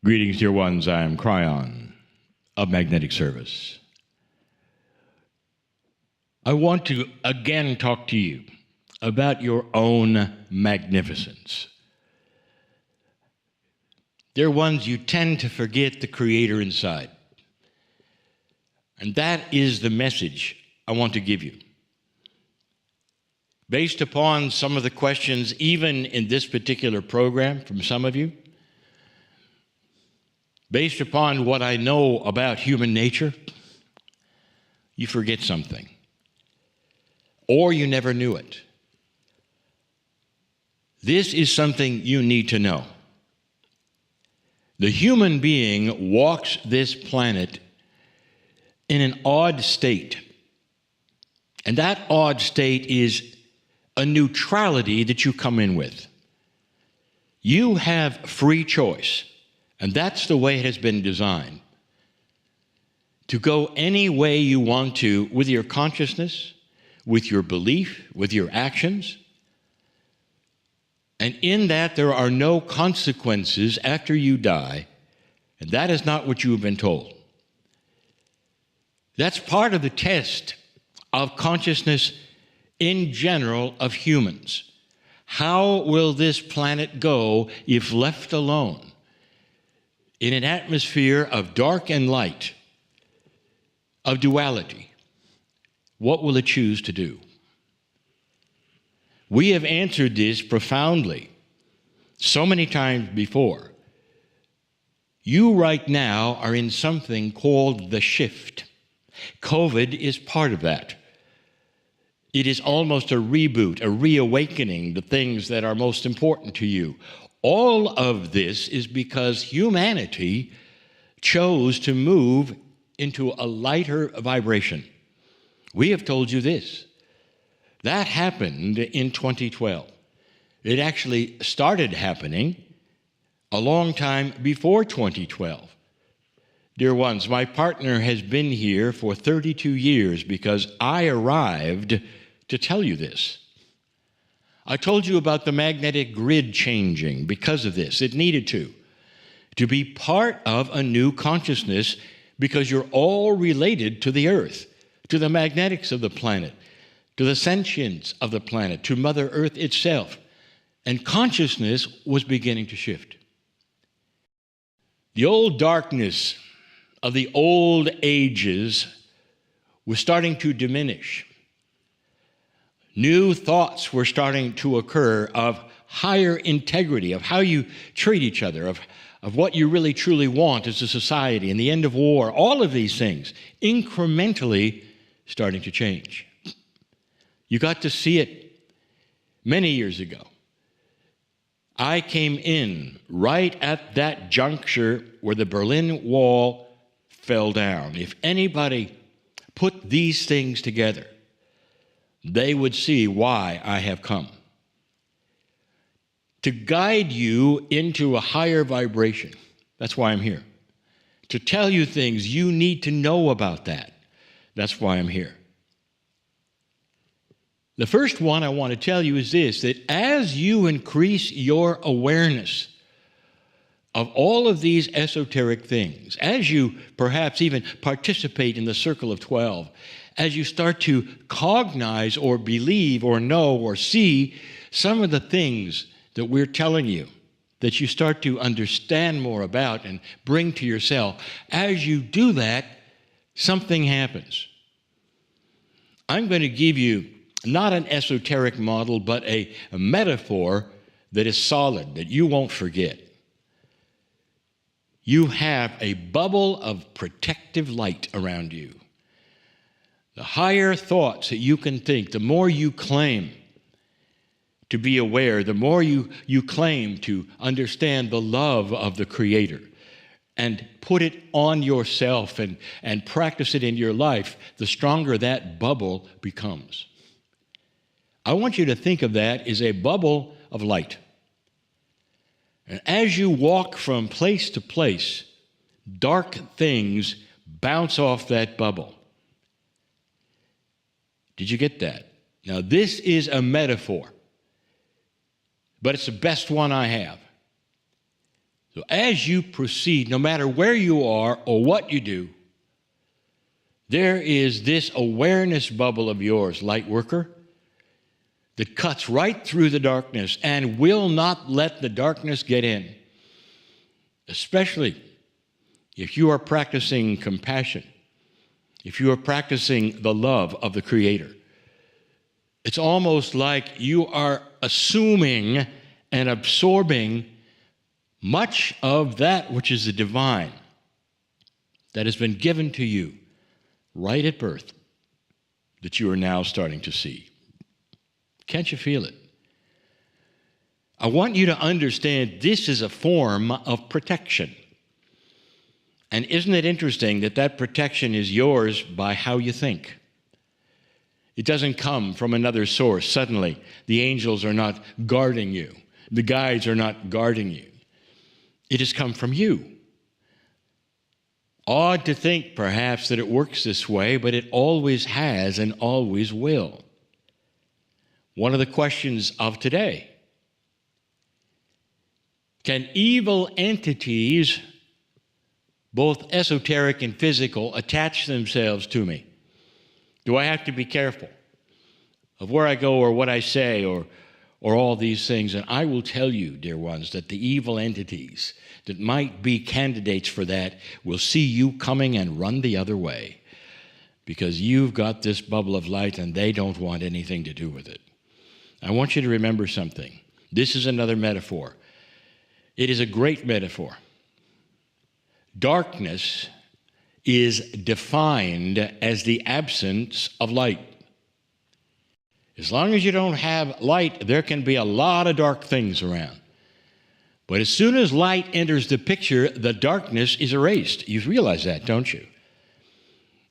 Greetings, dear ones. I am Kryon of Magnetic Service. I want to again talk to you about your own magnificence. Dear ones, you tend to forget the Creator inside. And that is the message I want to give you. Based upon some of the questions, even in this particular program from some of you, based upon what I know about human nature, you forget something. Or you never knew it. This is something you need to know. The human being walks this planet in an odd state. And that odd state is a neutrality that you come in with. You have free choice. And that's the way it has been designed. To go any way you want to with your consciousness, with your belief, with your actions. And in that there are no consequences after you die. And that is not what you have been told. That's part of the test of consciousness in general of humans. How will this planet go if left alone? In an atmosphere of dark and light, of duality, what will it choose to do? We have answered this profoundly so many times before. You right now are in something called the shift. COVID is part of that. It is almost a reboot, a reawakening, the things that are most important to you. All of this is because humanity chose to move into a lighter vibration. We have told you this. That happened in 2012. It actually started happening a long time before 2012. Dear ones, my partner has been here for 32 years because I arrived to tell you this. I told you about the magnetic grid changing because of this. It needed to be part of a new consciousness because you're all related to the earth, to the magnetics of the planet, to the sentience of the planet, to Mother Earth itself. And consciousness was beginning to shift. The old darkness of the old ages was starting to diminish. New thoughts were starting to occur of higher integrity, of how you treat each other, of what you really truly want as a society, and the end of war, all of these things incrementally starting to change. You got to see it many years ago. I came in right at that juncture where the Berlin Wall fell down. If anybody put these things together, they would see why I have come. To guide you into a higher vibration. That's why I'm here. To tell you things you need to know about that. That's why I'm here. The first one I want to tell you is this, that as you increase your awareness of all of these esoteric things, as you perhaps even participate in the Circle of 12, as you start to cognize or believe or know or see some of the things that we're telling you, that you start to understand more about and bring to yourself, as you do that, something happens. I'm going to give you not an esoteric model, but a metaphor that is solid, that you won't forget. You have a bubble of protective light around you. The higher thoughts that you can think, the more you claim to be aware, the more you claim to understand the love of the Creator and put it on yourself and practice it in your life, the stronger that bubble becomes. I want you to think of that as a bubble of light. And as you walk from place to place, dark things bounce off that bubble. Did you get that? Now, this is a metaphor, but it's the best one I have. So as you proceed, no matter where you are or what you do, there is this awareness bubble of yours, light worker, that cuts right through the darkness and will not let the darkness get in, especially if you are practicing compassion, if you are practicing the love of the Creator. It's almost like you are assuming and absorbing much of that which is the divine that has been given to you right at birth that you are now starting to see. Can't you feel it? I want you to understand this is a form of protection. And isn't it interesting that that protection is yours by how you think? It doesn't come from another source. Suddenly, the angels are not guarding you. The guides are not guarding you. It has come from you. Odd to think, perhaps, that it works this way, but it always has and always will. One of the questions of today: can evil entities, both esoteric and physical, attach themselves to me? Do I have to be careful of where I go or what I say or all these things? And I will tell you, dear ones, that the evil entities that might be candidates for that will see you coming and run the other way, because you've got this bubble of light and they don't want anything to do with it. I want you to remember something. This is another metaphor. It is a great metaphor. Darkness is defined as the absence of light. As long as you don't have light, there can be a lot of dark things around. But as soon as light enters the picture, the darkness is erased. You realize that, don't you?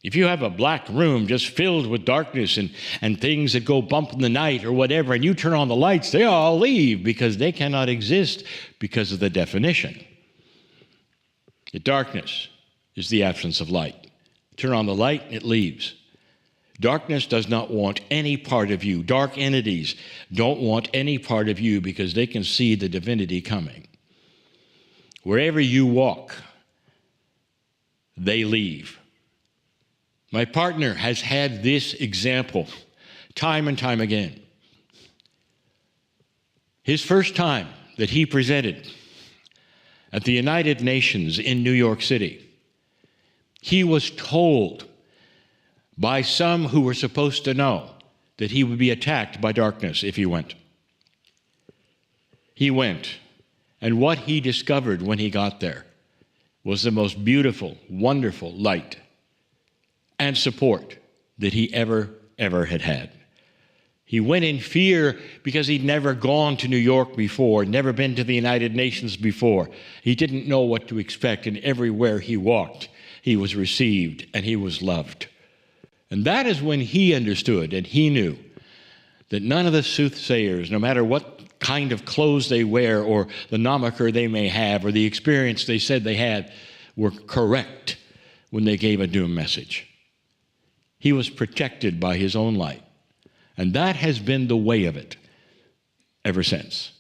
If you have a black room just filled with darkness and things that go bump in the night or whatever, and you turn on the lights, they all leave because they cannot exist because of the definition. The darkness is the absence of light. Turn on the light, it leaves. Darkness does not want any part of you. Dark entities don't want any part of you because they can see the divinity coming. Wherever you walk, they leave. My partner has had this example time and time again. His first time that he presented at the United Nations in New York City, he was told by some who were supposed to know that he would be attacked by darkness if he went. He went, and what he discovered when he got there was the most beautiful, wonderful light and support that he ever had had. He went in fear because he'd never gone to New York before, never been to the United Nations before. He didn't know what to expect, and everywhere he walked, he was received and he was loved. And that is when he understood and he knew that none of the soothsayers, no matter what kind of clothes they wear or the nomiker they may have or the experience they said they had, were correct when they gave a doom message. He was protected by his own light. And that has been the way of it ever since.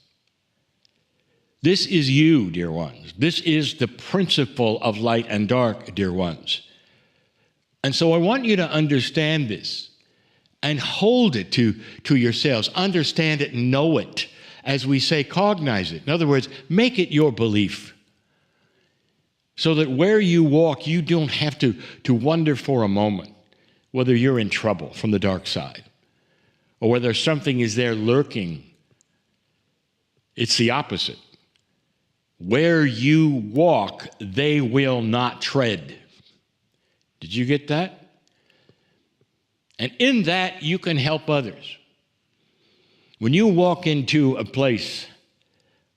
This is you, dear ones. This is the principle of light and dark, dear ones. And so I want you to understand this and hold it to yourselves. Understand it, know it. As we say, cognize it. In other words, make it your belief. So that where you walk, you don't have to wonder for a moment whether you're in trouble from the dark side or whether something is there lurking. It's the opposite. Where you walk, they will not tread. Did you get that? And in that, you can help others. When you walk into a place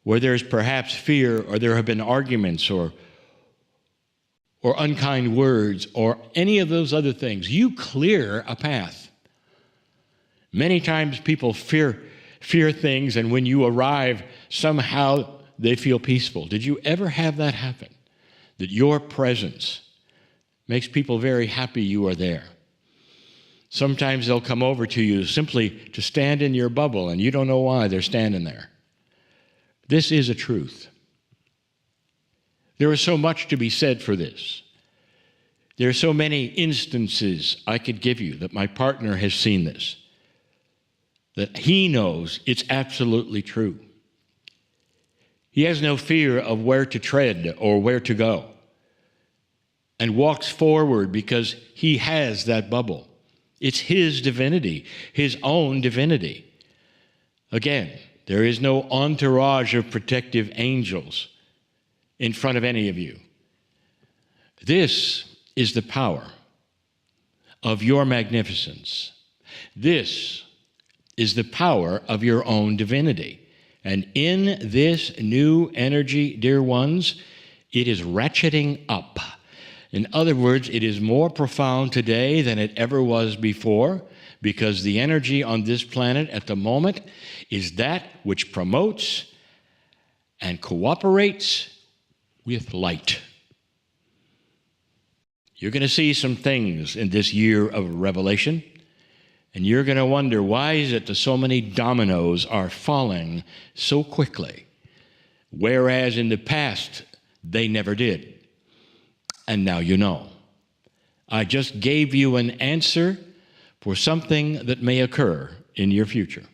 where there's perhaps fear or there have been arguments or unkind words or any of those other things, you clear a path. Many times people fear things, and when you arrive, somehow they feel peaceful. Did you ever have that happen? That your presence makes people very happy you are there. Sometimes they'll come over to you simply to stand in your bubble, and you don't know why they're standing there. This is a truth. There is so much to be said for this. There are so many instances I could give you that my partner has seen this, that he knows it's absolutely true. He has no fear of where to tread or where to go, and walks forward because he has that bubble. It's his divinity, his own divinity. Again, there is no entourage of protective angels in front of any of you. This is the power of your magnificence. This is the power of your own divinity. And in this new energy, dear ones, it is ratcheting up. In other words, it is more profound today than it ever was before, because the energy on this planet at the moment is that which promotes and cooperates with light. You're going to see some things in this year of revelation, and you're going to wonder, why is it that so many dominoes are falling so quickly, whereas in the past they never did? And now you know. I just gave you an answer for something that may occur in your future.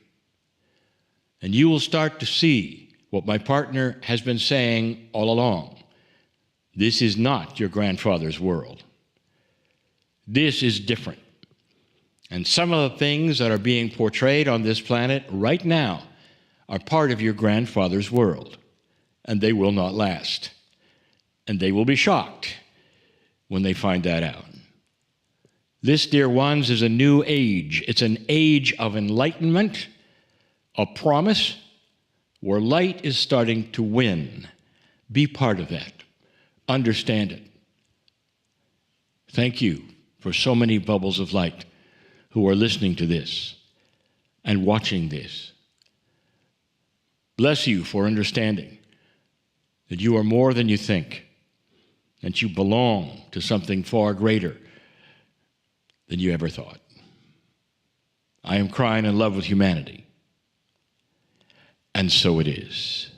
And you will start to see what my partner has been saying all along. This is not your grandfather's world. This is different. And some of the things that are being portrayed on this planet right now are part of your grandfather's world. And they will not last. And they will be shocked when they find that out. This, dear ones, is a new age. It's an age of enlightenment, a promise where light is starting to win. Be part of that. Understand it. Thank you for so many bubbles of light who are listening to this and watching this. Bless you for understanding that you are more than you think, that you belong to something far greater than you ever thought. I am crying in love with humanity, and so it is.